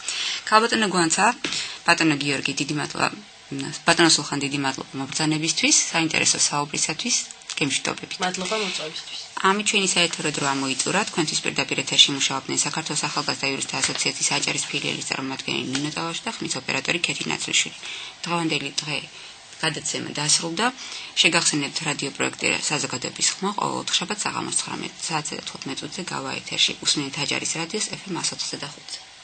ქალბატონო გვანცა, ბატონო გიორგი, დიდი მადლობა. ბატონო სულხან, დიდი მადლობა მობრძანებისთვის, საინტერესო საუბრისათვის, გემშვიდობებით. მადლობა მოწვევისთვის. ამით ჩვენი საერთო დრო ამოიწურა. თქვენთვის პირდაპირ ეთერში მუშაობდნენ საქართველოს ახალგაზრდა იურისტთა ასოციაციის აჭარის ფილიალის წარმომადგენელი ნინო ტავაშვილი და ხმის ოპერატორი ქეთი ნაცლიშვილი. დღევანდელი დღე გადაცემა დასრულდა. შეგახსენებთ რადიო პროექტი საზოგადოების ხმა ყოველ ოთხშაბათს საღამოს 19 საათზე და 15 წუთზე გავა ეთერში. უსმენთ აჭარის რადიოს FM 104.5.